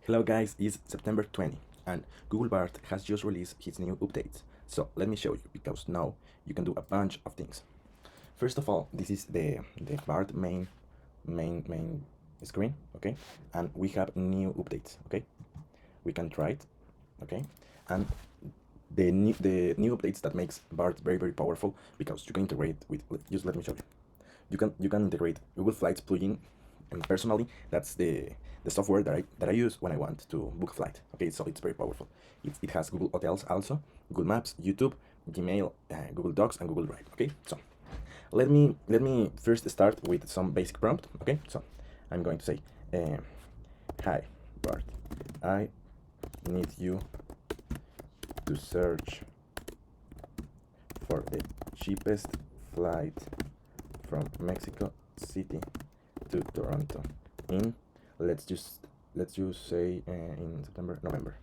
Hello guys, it's September 20 and Google BARD has just released its new updates. So let me show you because now you can do a bunch of things. First of all, this is the BARD main screen, okay? And we have new updates, okay? We can try it, okay? And the new updates that makes BARD very powerful because you can integrate with, just let me show you. You can integrate Google Flights plugin, and personally that's the software that I use when I want to book a flight. Okay, so it's very powerful. It has Google Hotels also, Google Maps, YouTube, Gmail, Google Docs, and Google Drive. Okay, so let me first start with some basic prompt. Okay, so I'm going to say, hi Bart, I need you to search for the cheapest flight from Mexico City to Toronto in, let's just say, in November.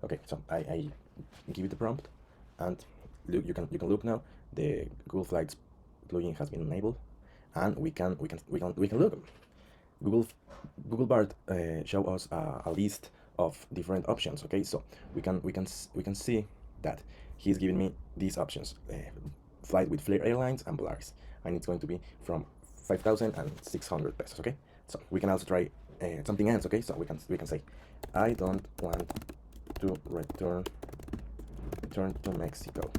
Okay, so I give it the prompt, and look, you can look now. The Google Flights plugin has been enabled, and we can look. Google Google Bard show us a list of different options. Okay, so we can see that he's giving me these options: flight with Flair Airlines and Polaris, and it's going to be from 5,600 pesos. Okay, so we can also try something else. Okay, so we can say, I don't want to return to Mexico.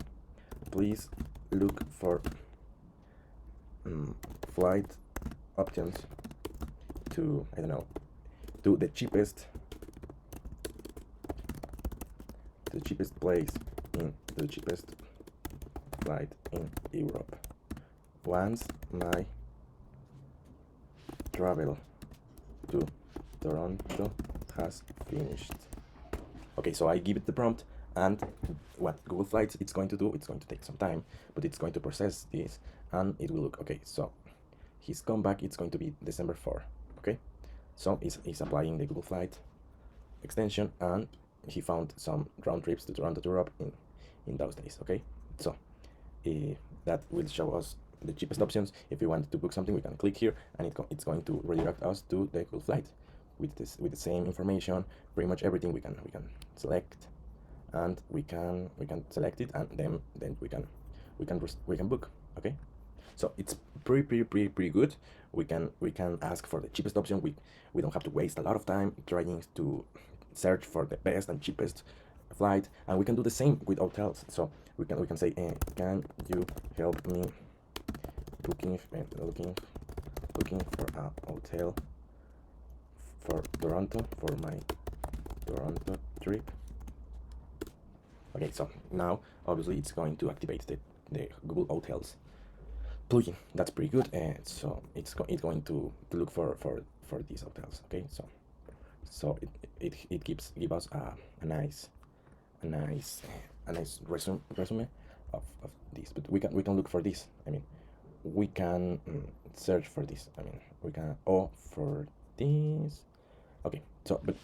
Please look for flight options to, I don't know, to the cheapest place in the cheapest flight in Europe. Once my travel to Toronto has finished. Okay, so I give it the prompt, and what Google Flights it's going to do, it's going to take some time, but it's going to process this, and it will look okay. So his comeback, it's going to be December 4. Okay, so he's applying the Google Flight extension, and he found some round trips to Toronto to Europe in those days. Okay, so that will show us the cheapest options. If we want to book something, we can click here, and it's going to redirect us to the Google Flight with the same information. Pretty much everything we can select, and we can select it, and then we can book. Okay, so it's pretty good. We can ask for the cheapest option. We don't have to waste a lot of time trying to search for the best and cheapest flight, and we can do the same with hotels. So we can say, can you help me looking for a hotel for Toronto for my Toronto trip. Okay, so now obviously it's going to activate the Google Hotels plugin. That's pretty good, and so it's going to look for these hotels. Okay, so it give us a nice resume of this. But we can look for this. I mean, we can search for this. I mean, we can, for this. Okay, so but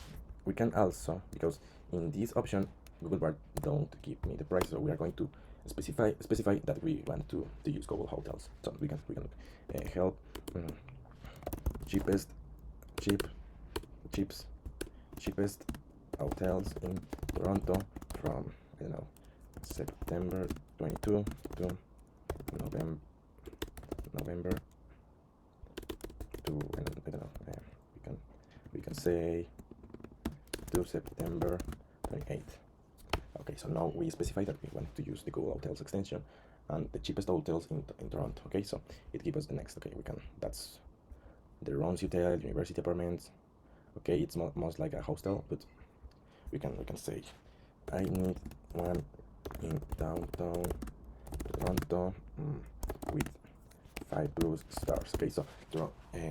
we can also, because in this option Google Bard don't give me the price, so we are going to specify that we want to use Google Hotels. So we can help cheapest cheapest hotels in Toronto from, I don't know, September 22 to November to, I don't know, we can say to September 28th. Okay, so now we specify that we want to use the Google Hotels extension and the cheapest hotels in Toronto. Okay, so it gives us the next. Okay, that's the Ron's Hotel, University Apartments. Okay, it's most like a hostel, but we can say, I need one in downtown Toronto with 5 blue stars. Okay, so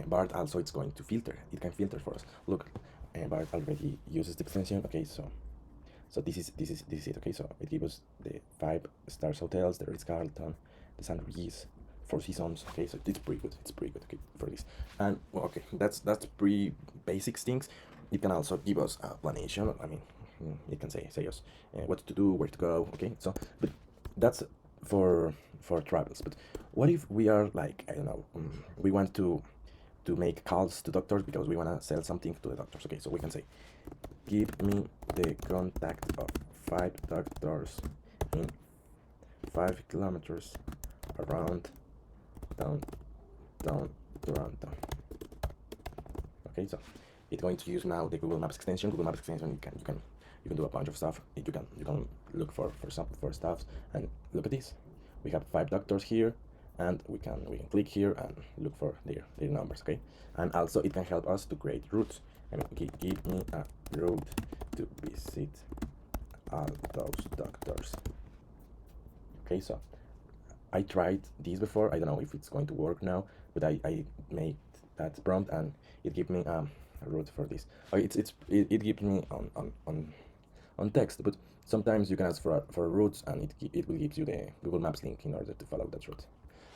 BARD also it's going to filter. It can filter for us. Look, BARD already uses the extension. Okay, so this is it. Okay, so it gives us the 5 stars hotels, the Ritz Carlton, the San Regis, Four Seasons. Okay, so it's pretty good. Okay, for this. And well, okay, that's pretty basic things. It can also give us a planation. I mean, it can say us what to do, where to go. Okay, so but that's for travels. But what if we are like, I don't know, we want to to make calls to doctors because we want to sell something to the doctors. Okay, so we can say, give me the contact of 5 doctors in 5 kilometers around downtown Toronto. Okay, so it's going to use now the Google Maps extension. Google Maps extension, you can do a bunch of stuff. You can look for stuff, and look at this. We have 5 doctors here, and we can click here and look for their numbers. Okay, and also it can help us to create routes. I mean, give me a route to visit all those doctors. Okay, so I tried this before. I don't know if it's going to work now, but I made that prompt and it gave me a route for this. It gives me on text, but sometimes you can ask for routes and it will give you the Google Maps link in order to follow that route.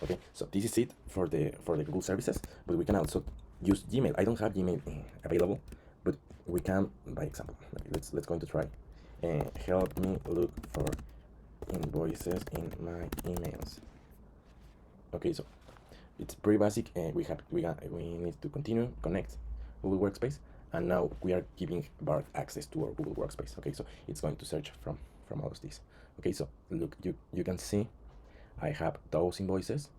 Okay, so this is it for the Google services, but we can also use Gmail. I don't have Gmail available, but we can, by example, let's going to try. Help me look for invoices in my emails. Okay, so it's pretty basic. We need to continue connect Google Workspace, and now we are giving BARD access to our Google Workspace. Okay, so it's going to search from all of this. Okay, so look, you can see I have those invoices,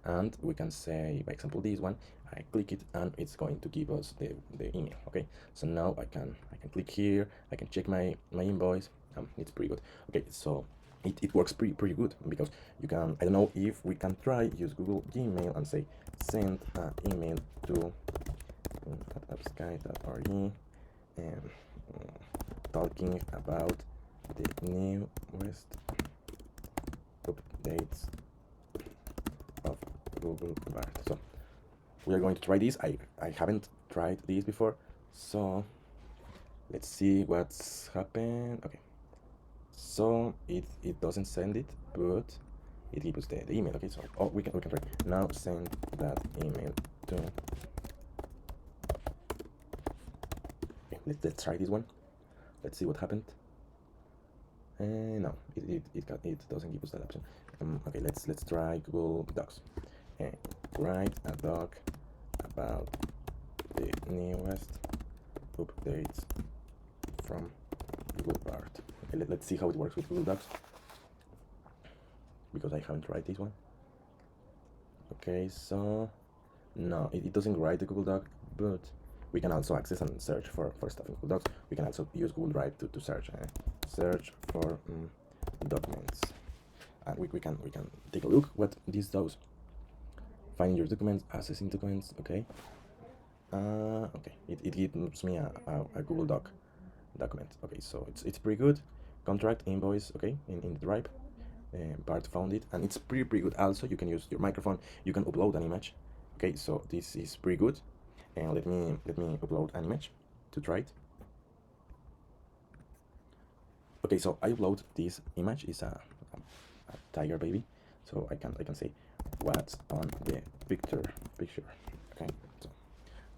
and we can say, by example, this one. I click it, and it's going to give us the email. Okay, so now I can click here. I can check my invoice. It's pretty good. Okay, so it works pretty good because you can, I don't know if we can try use Google Gmail and say send an email to appsky.re and talking about the newest updates of Google BARD. So we are going to try this. I haven't tried this before, so let's see what's happened. Okay, so it doesn't send it, but it gives us the email. Okay, so we can try now. Send that email to. Okay, let's try this one. Let's see what happened. No, it doesn't give us that option. Okay, let's try Google Docs. Write a doc about the newest updates from Google BARD. Okay, let's see how it works with Google Docs, because I haven't tried this one. Okay, so no, it doesn't write the Google Doc, but we can also access and search for stuff in Google Docs. We can also use Google Drive to search for documents, and we can take a look what this does. Finding your documents, accessing documents. Okay. Okay, it gives me a Google Doc document. Okay, so it's pretty good. Contract invoice. Okay, in the Drive. BARD found it, and it's pretty good. Also, you can use your microphone. You can upload an image. Okay, so this is pretty good. And let me upload an image to try it. Okay, so I upload this image. Is a tiger baby. So I can say what's on the picture. Okay, so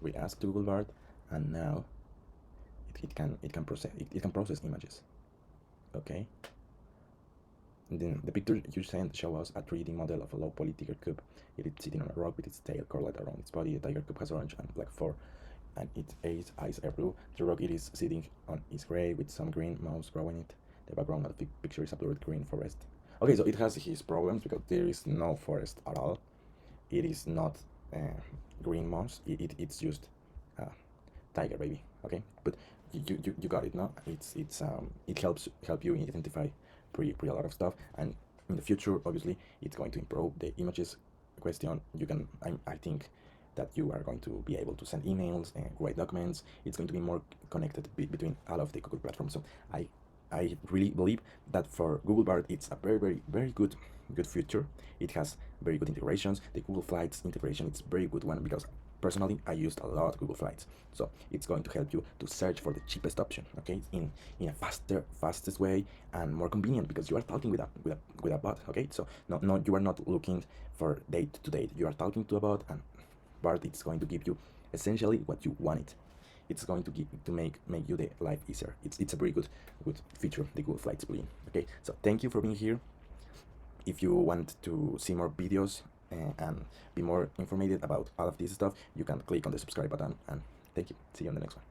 we ask to Google BARD, and now it can process images. Okay. And then the picture you sent show us a 3D model of a low poly tiger cub. It is sitting on a rock with its tail curled around its body. The tiger cub has orange and black fur, and its eyes are blue. The rock it is sitting on is gray with some green moss growing it. The background of the picture is a blurred green forest. Okay, so it has his problems because there is no forest at all. It is not green moss. It's just tiger baby. Okay, but you got it, no? It help you identify pretty a lot of stuff, and in the future, obviously, it's going to improve the images question. You can, I think that you are going to be able to send emails and write documents. It's going to be more connected between all of the Google platforms. So I really believe that for Google BARD, it's a very good feature. It has very good integrations. The Google Flights integration, it's a very good one because personally I used a lot Google Flights. So it's going to help you to search for the cheapest option, okay, in a fastest way and more convenient, because you are talking with a bot. Okay, so no, you are not looking for date to date. You are talking to a bot, and BARD it's going to give you essentially what you wanted. It's going to make you the life easier. It's a very good feature, the Google Flights plugin. Okay, so thank you for being here. If you want to see more videos and be more informated about all of this stuff, you can click on the subscribe button. And thank you. See you on the next one.